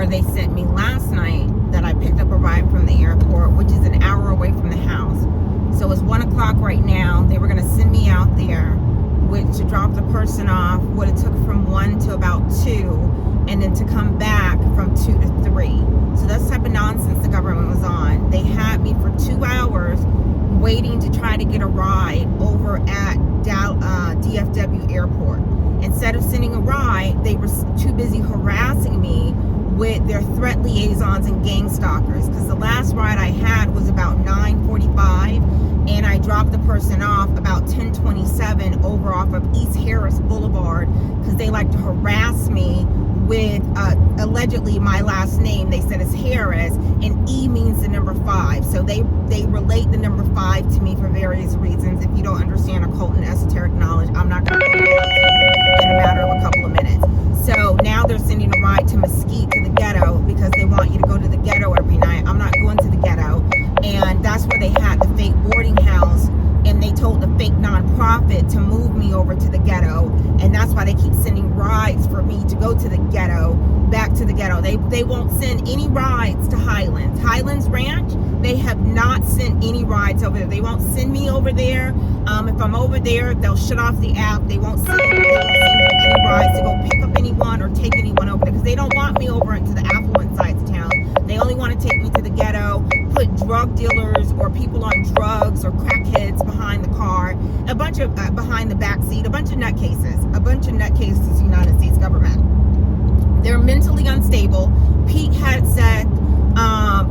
they sent me last night that I picked up a ride from the airport, which is an hour away from the house. So it's 1 o'clock right now. They were going to send me out there to drop the person off, what it took from 1 to about 2, and then to come back from 2 to 3. So that's the type of nonsense the government was on. They had me for 2 hours waiting to try to get a ride over at DFW airport. Instead of sending a ride, they were too busy harassing me with their threat liaisons and gang stalkers, because the last ride I had was about 9:45, and I dropped the person off about 10:27 over off of East Harris Boulevard, because they like to harass me with allegedly my last name. They said it's Harris, and E means the number 5. So they relate the number 5 to me for various reasons. If you don't understand occult and esoteric knowledge, I'm not going to figure it out to you in a matter of a couple of minutes. So now they're sending a ride to Mesquite, to the ghetto, because they want you to go to the ghetto every night. I'm not going to the ghetto. And that's where they had the fake boarding house, and they told the fake nonprofit to move me over to the ghetto. And that's why they keep sending rides for me to go to the ghetto, back to the ghetto. They won't send any rides to Highlands Ranch. They have not sent any rides over there. They won't send me over there. If I'm over there, they'll shut off the app. They won't send me any rides to go pick up anyone or take anyone over there, because they don't want me over into the affluent sides of town. They only want to take me to the ghetto, put drug dealers or people on drugs or crackheads behind the car, a bunch of behind the back seat, a bunch of nutcases, United States government. They're mentally unstable. Pete Hegseth,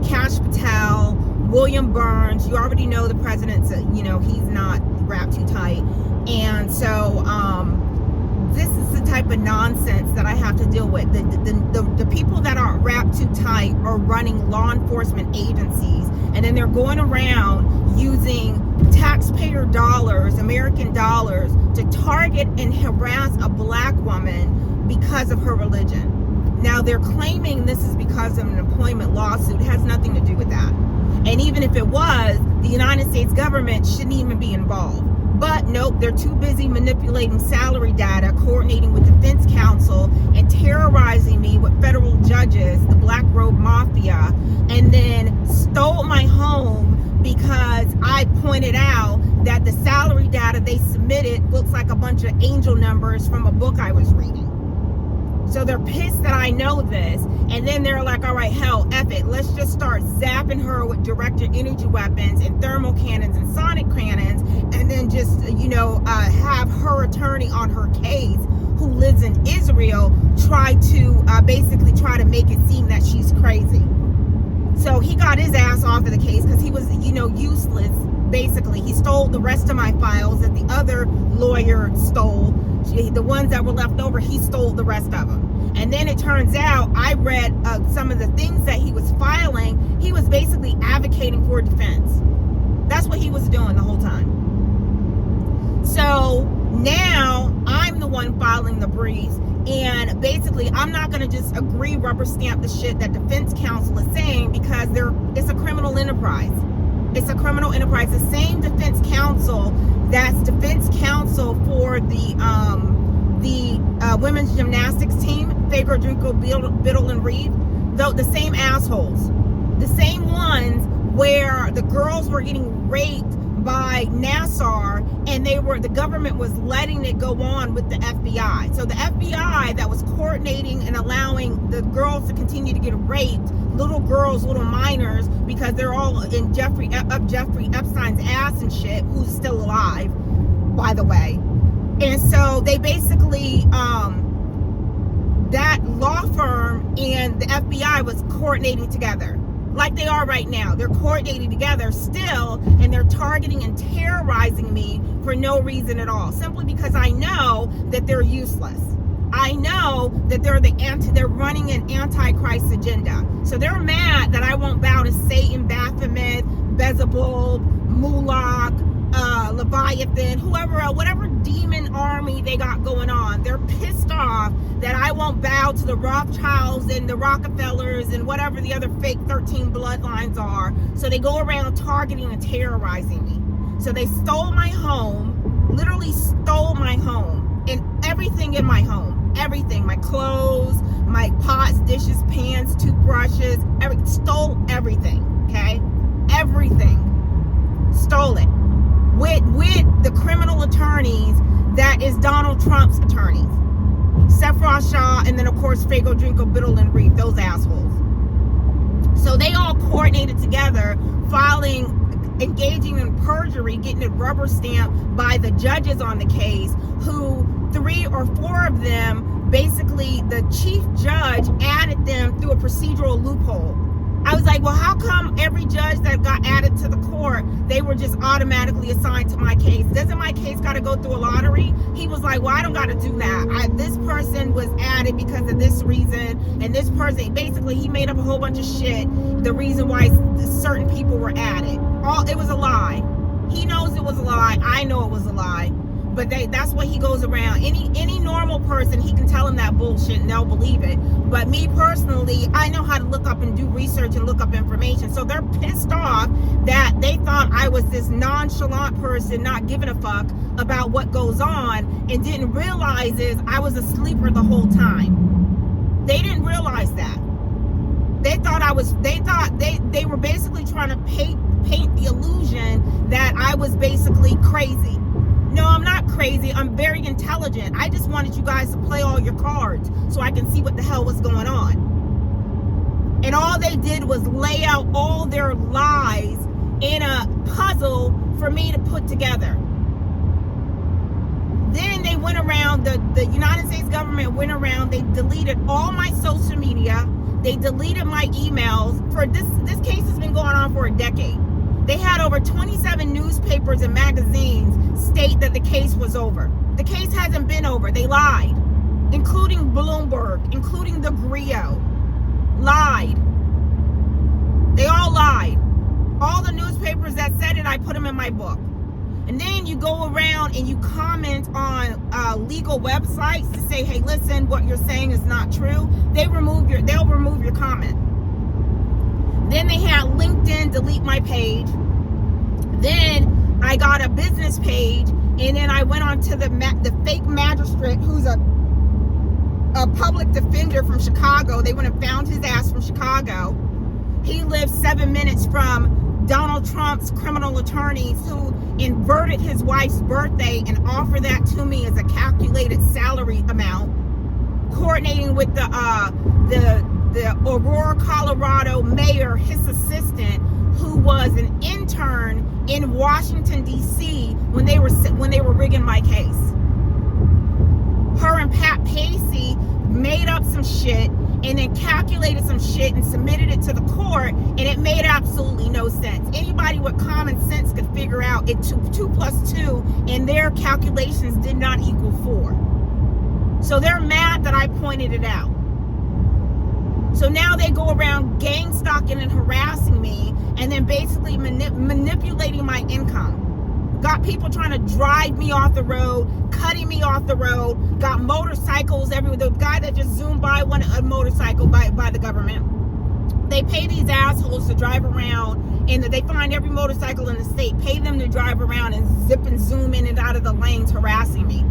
Kash Patel, William Burns. You already know the president's, he's not wrapped too tight. And so this is the type of nonsense that I have to deal with. The people that aren't wrapped too tight are running law enforcement agencies, and then they're going around using taxpayer dollars, American dollars, to target and harass a black woman because of her religion. Now they're claiming this is because of an employment lawsuit. It has nothing to do with that. And even if it was, the United States government shouldn't even be involved. But nope, they're too busy manipulating salary data, coordinating with defense counsel, and terrorizing me with federal judges, the Black Robe Mafia, and then stole my home because I pointed out that the salary data they submitted looks like a bunch of angel numbers from a book I was reading. So they're pissed that I know this, and then they're like, all right, hell, F it. Let's just start zapping her with directed energy weapons and thermal cannons and sonic cannons, and then just, have her attorney on her case, who lives in Israel, try to make it seem that she's crazy. So he got his ass off of the case because he was, useless. Basically, he stole the rest of my files that the other lawyer stole. The ones that were left over, he stole the rest of them. And then it turns out, I read some of the things that he was filing. He was basically advocating for defense. That's what he was doing the whole time. So now I'm the one filing the briefs, and basically I'm not going to just agree rubber stamp the shit that defense counsel is saying, because it's a criminal enterprise. It's a criminal enterprise. The same defense counsel that's defense counsel for the women's gymnastics team, Fager, Drinko, Biddle, and Reed, the same assholes, the same ones where the girls were getting raped by Nassar, and the government was letting it go on with the FBI. So the FBI that was coordinating and allowing the girls to continue to get raped, little girls, little minors, because they're all in Jeffrey Epstein's ass and shit, who's still alive, by the way. And so they basically, that law firm and the FBI was coordinating together, like they are right now. They're coordinating together still, and they're targeting and terrorizing me for no reason at all, simply because I know that they're useless. I know that they're running an antichrist agenda. So they're mad that I won't bow to Satan, Baphomet, Beelzebub, Moloch, Leviathan, whatever demon army they got going on. They're pissed off that I won't bow to the Rothschilds and the Rockefellers and whatever the other fake 13 bloodlines are. So they go around targeting and terrorizing me. So they stole my home, literally stole my home and everything in my home. everything, my clothes, my pots, dishes, pans, toothbrushes, stole everything, okay? Everything. Stole it. With the criminal attorneys that is Donald Trump's attorneys. Sefron Shaw, and then of course Fago Drinko, Biddle, and Reef, those assholes. So they all coordinated together, engaging in perjury, getting it rubber stamped by the judges on the case, who 3 or 4 of them, basically the chief judge added them through a procedural loophole. I was like, well, how come every judge that got added to the court, they were just automatically assigned to my case? Doesn't my case got to go through a lottery? He was like, well, I don't got to do that. This person was added because of this reason, and this person, basically, he made up a whole bunch of shit, the reason why certain people were added. It was a lie. He knows it was a lie. I know it was a lie. But that's what he goes around. Any normal person, he can tell them that bullshit and they'll believe it. But me personally, I know how to look up and do research and look up information. So they're pissed off that they thought I was this nonchalant person not giving a fuck about what goes on, and didn't realize is I was a sleeper the whole time. They didn't realize that. They were basically trying to paint the illusion that I was basically crazy. No, I'm not crazy. I'm very intelligent. I just wanted you guys to play all your cards so I can see what the hell was going on. And all they did was lay out all their lies in a puzzle for me to put together. Then they went around, the United States government went around, they deleted all my social media, they deleted my emails. For this case has been going on for a decade. They had over 27 newspapers and magazines state that the case was over. The case hasn't been over. They lied, including Bloomberg, including the Grio. Lied. They all lied. All the newspapers that said it, I put them in my book. And then you go around and you comment on legal websites to say, hey, listen, what you're saying is not true. They'll remove your comment. Then they had LinkedIn delete my page. Then I got a business page, and then I went on to the fake magistrate, who's a public defender from Chicago. They went and found his ass from Chicago. He lives 7 minutes from Donald Trump's criminal attorneys, who inverted his wife's birthday and offered that to me as a calculated salary amount, coordinating with the Aurora, Colorado mayor, his assistant, who was an intern in Washington, D.C. when they were rigging my case. Her and Pat Pacey made up some shit and then calculated some shit and submitted it to the court, and it made absolutely no sense. Anybody with common sense could figure out it took 2 + 2, and their calculations did not equal 4. So they're mad that I pointed it out. So now they go around gang stalking and harassing me, and then basically manipulating my income. Got people trying to drive me off the road, cutting me off the road, got motorcycles everywhere. The guy that just zoomed by wanted a motorcycle by the government. They pay these assholes to drive around, and they find every motorcycle in the state, pay them to drive around and zip and zoom in and out of the lanes harassing me.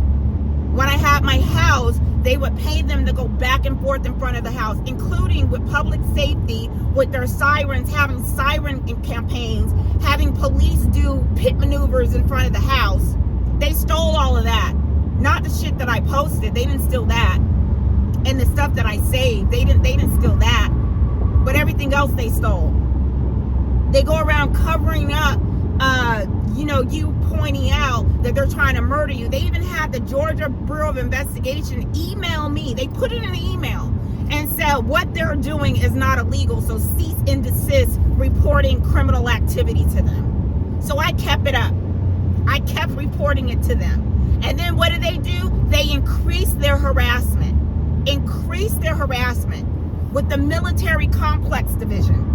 When I had my house, they would pay them to go back and forth in front of the house, including with public safety, with their sirens, having siren campaigns, having police do pit maneuvers in front of the house. They stole all of that. Not the shit that I posted. They didn't steal that. And the stuff that I saved, they didn't steal that. But everything else they stole. They go around covering up you pointing out that they're trying to murder you. They even had the Georgia Bureau of Investigation email me. They put it in an email and said what they're doing is not illegal, so cease and desist reporting criminal activity to them. So I kept it up. I kept reporting it to them. And then what did they do? They increased their harassment. Increased their harassment with the military complex division.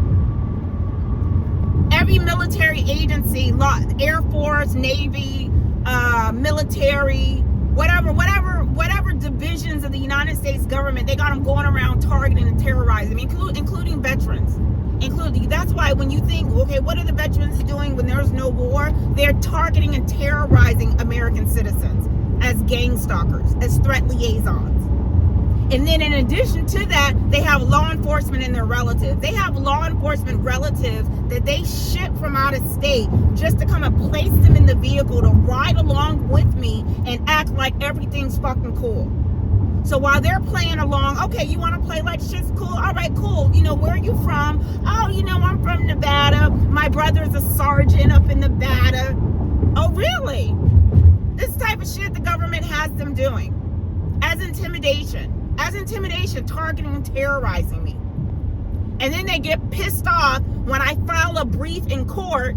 Every military agency, Air Force, Navy, military, whatever divisions of the United States government, they got them going around targeting and terrorizing, including veterans. That's why when you think, okay, what are the veterans doing when there's no war? They're targeting and terrorizing American citizens as gang stalkers, as threat liaisons. And then in addition to that, they have law enforcement and their relatives. They have law enforcement relatives that they ship from out of state just to come and place them in the vehicle to ride along with me and act like everything's fucking cool. So while they're playing along, okay, you want to play like shit's cool? All right, cool. You know, where are you from? Oh, you know, I'm from Nevada. My brother's a sergeant up in Nevada. Oh, really? This type of shit the government has them doing as intimidation, targeting and terrorizing me. And then they get pissed off when I file a brief in court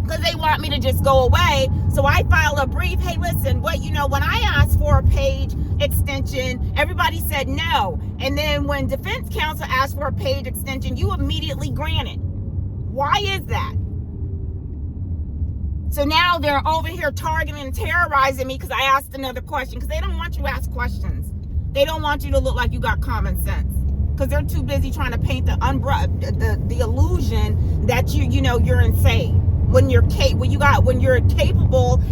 because they want me to just go away. So I file a brief. Hey, listen, when I asked for a page extension, everybody said no. And then when defense counsel asked for a page extension, you immediately granted. Why is that? So now they're over here targeting and terrorizing me because I asked another question, because they don't want you to ask questions. They don't want you to look like you got common sense, because they're too busy trying to paint the illusion that you're insane. When you're capable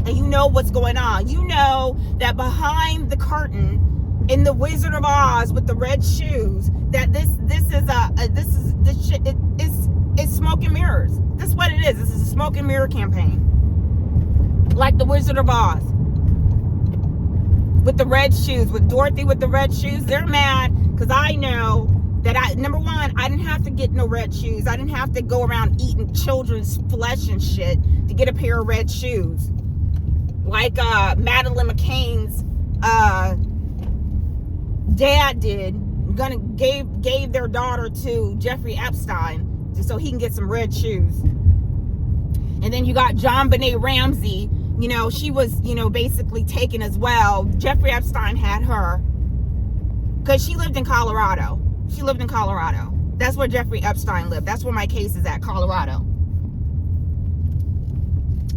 and you know what's going on. You know that behind the curtain in the Wizard of Oz with the red shoes, that this shit is smoke and mirrors. This is what it is. This is a smoke and mirror campaign. Like the Wizard of Oz with the red shoes, with Dorothy with the red shoes. They're mad because I know that number one, I didn't have to get no red shoes. I didn't have to go around eating children's flesh and shit to get a pair of red shoes. Like Madeleine McCain's dad did. Gave their daughter to Jeffrey Epstein so he can get some red shoes. And then you got JonBenet Ramsey. She was, basically taken as well. Jeffrey Epstein had her because she lived in Colorado. That's where Jeffrey Epstein lived. That's where my case is at, Colorado.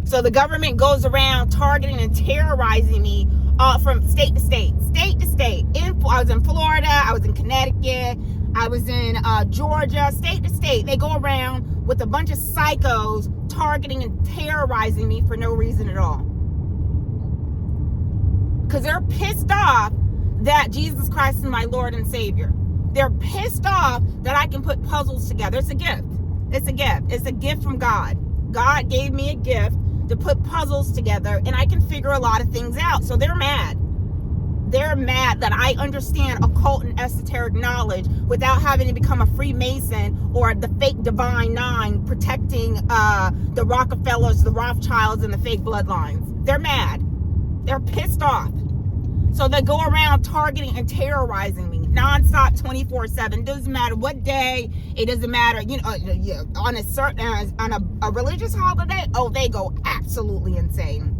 So the government goes around targeting and terrorizing me from state to state. I was in Florida. I was in Connecticut. I was in Georgia. State to state. They go around with a bunch of psychos targeting and terrorizing me for no reason at all. Because they're pissed off that Jesus Christ is my Lord and Savior. They're pissed off that I can put puzzles together. It's a gift. It's a gift from God. God gave me a gift to put puzzles together, and I can figure a lot of things out. So they're mad. They're mad that I understand occult and esoteric knowledge without having to become a Freemason or the fake Divine Nine protecting the Rockefellers, the Rothschilds, and the fake bloodlines. They're mad. They're pissed off. So they go around targeting and terrorizing me nonstop, 24/7. Doesn't matter what day. It doesn't matter, on a religious holiday. Oh, they go absolutely insane.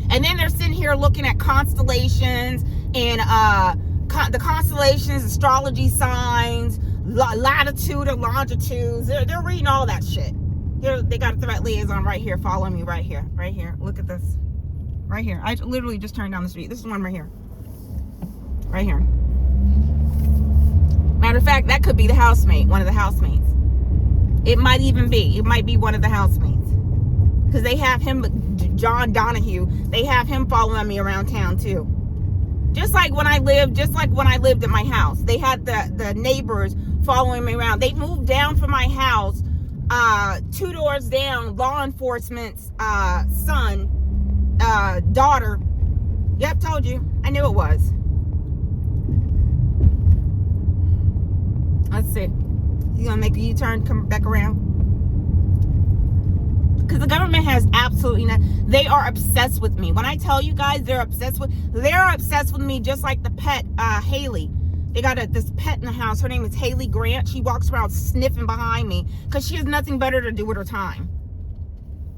And then they're sitting here looking at constellations and the constellations, astrology signs, latitude and longitudes. They're reading all that shit. Here they got a threat liaison right here. Follow me right here. Look at this. Right here. I literally just turned down the street. This is one right here. Right here. Matter of fact, that could be the housemate, one of the housemates. It might even be. It might be one of the housemates. Because they have him, John Donahue, they have him following me around town too. Just like when I lived at my house. They had the neighbors following me around. They moved down from my house, 2 doors down, law enforcement's son, daughter. Yep, told you. I knew it was. Let's see. You gonna make a U-turn, come back around? Because the government has absolutely not. They are obsessed with me. When I tell you guys, they're obsessed with me, just like the pet, Haley. They got this pet in the house. Her name is Haley Grant. She walks around sniffing behind me because she has nothing better to do with her time.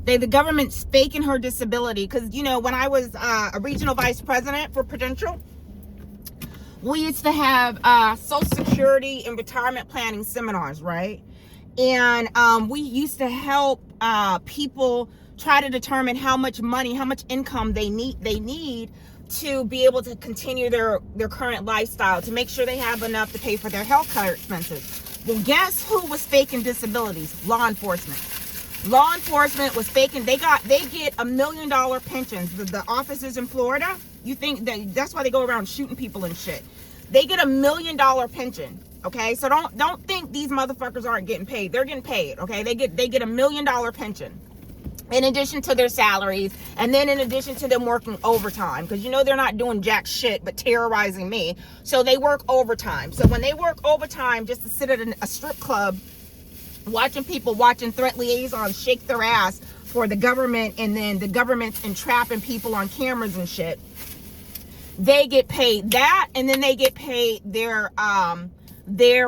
The government's faking her disability. Because, when I was a regional vice president for Prudential, we used to have Social Security and retirement planning seminars, right? And we used to help people try to determine how much money, how much income they need to be able to continue their current lifestyle, to make sure they have enough to pay for their health care expenses. Well, guess who was faking disabilities? Law enforcement. Law enforcement was faking. They get $1 million pensions. The officers in Florida, you think that's why they go around shooting people and shit. They get $1 million pension. Okay, so don't think these motherfuckers aren't getting paid. They're getting paid. Okay, they get $1 million pension in addition to their salaries, and then in addition to them working overtime, because you know they're not doing jack shit but terrorizing me. So they work overtime. So when they work overtime just to sit at a strip club watching threat liaisons shake their ass for the government, and then the government's entrapping people on cameras and shit, they get paid that, and then they get paid their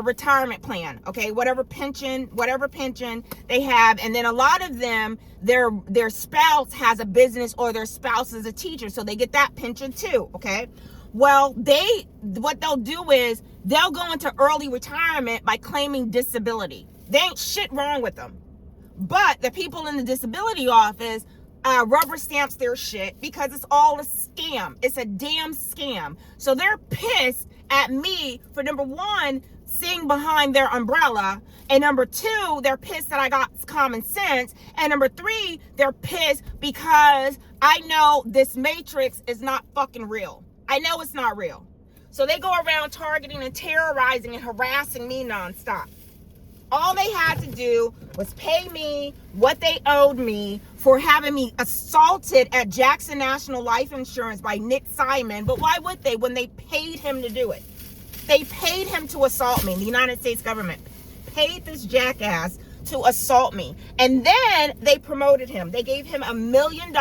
retirement plan, okay, whatever pension they have. And then a lot of them, their spouse has a business, or their spouse is a teacher, so they get that pension too. Okay, well, what they'll do is they'll go into early retirement by claiming disability. There ain't shit wrong with them, but the people in the disability office rubber stamps their shit because it's all a scam. It's a damn scam. So they're pissed at me for, number one, seeing behind their umbrella, and number two, they're pissed that I got common sense, and number three, they're pissed because I know this matrix is not fucking real. I know it's not real. So they go around targeting and terrorizing and harassing me nonstop. All they had to do was pay me what they owed me for having me assaulted at Jackson National Life Insurance by Nick Simon. But why would they, when they paid him to do it? They paid him to assault me. The United States government paid this jackass to assault me. And then they promoted him. They gave him $1 million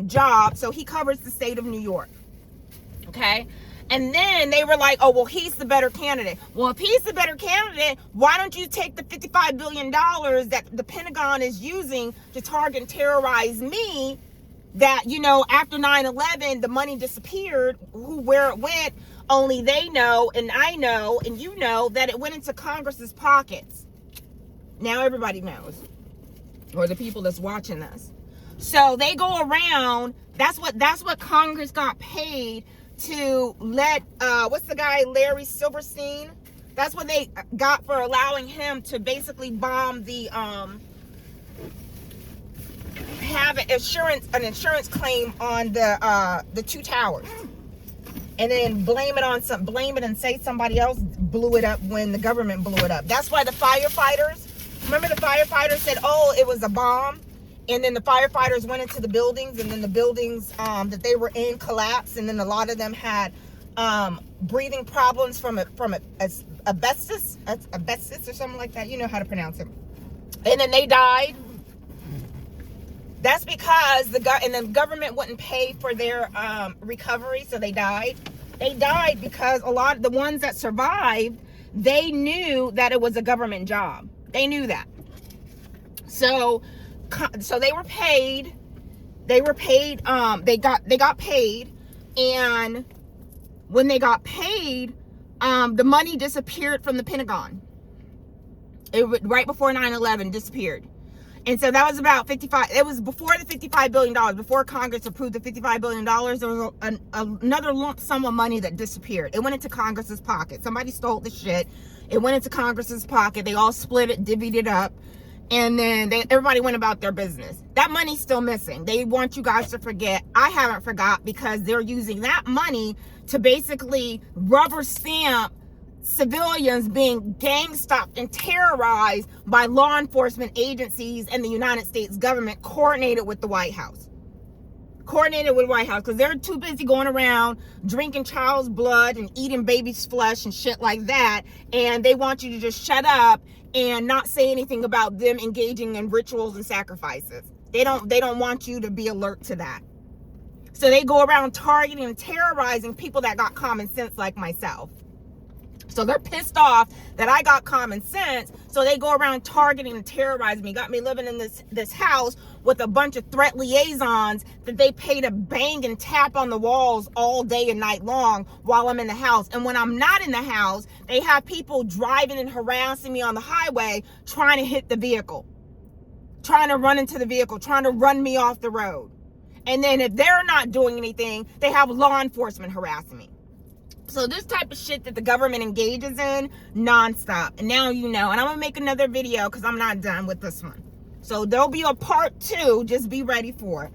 job, so he covers the state of New York. Okay? And then they were like, oh, well, he's the better candidate. Well, if he's the better candidate, why don't you take the $55 billion that the Pentagon is using to target and terrorize me, that, you know, after 9/11, the money disappeared, where it went, only they know, and I know, and you know, that it went into Congress's pockets. Now everybody knows, or the people that's watching this. So they go around, that's what Congress got paid to let, what's the guy, Larry Silverstein? That's what they got for allowing him to basically bomb the, have an insurance claim on the two towers, and then blame it and say somebody else blew it up when the government blew it up. That's why the firefighters, remember the firefighters said, oh, it was a bomb, and then the firefighters went into the buildings, and then the buildings that they were in collapsed, and then a lot of them had breathing problems from asbestos or something like that. You know how to pronounce it. And then they died. That's because the government wouldn't pay for their recovery, so they died. They died because a lot of the ones that survived, they knew that it was a government job. They knew that. So they were paid. They got paid, and when they got paid, the money disappeared from the Pentagon. Right before 9/11 disappeared. And so that was about it was before the $55 billion, before Congress approved the $55 billion, there was another lump sum of money that disappeared. It went into Congress's pocket. Somebody stole the shit. It went into Congress's pocket. They all split it, divvied it up, and then everybody went about their business. That money's still missing. They want you guys to forget. I haven't forgot, because they're using that money to basically rubber stamp civilians being gang stalked and terrorized by law enforcement agencies and the United States government, coordinated with the White House. Because they're too busy going around drinking child's blood and eating baby's flesh and shit like that, and they want you to just shut up and not say anything about them engaging in rituals and sacrifices. They don't want you to be alert to that. So they go around targeting and terrorizing people that got common sense like myself. So they're pissed off that I got common sense. So they go around targeting and terrorizing me. Got me living in this house with a bunch of threat liaisons that they pay to bang and tap on the walls all day and night long while I'm in the house. And when I'm not in the house, they have people driving and harassing me on the highway, trying to hit the vehicle, trying to run into the vehicle, trying to run me off the road. And then if they're not doing anything, they have law enforcement harassing me. So this type of shit that the government engages in nonstop. And now you know. And I'm going to make another video because I'm not done with this one. So there'll be a part 2. Just be ready for it.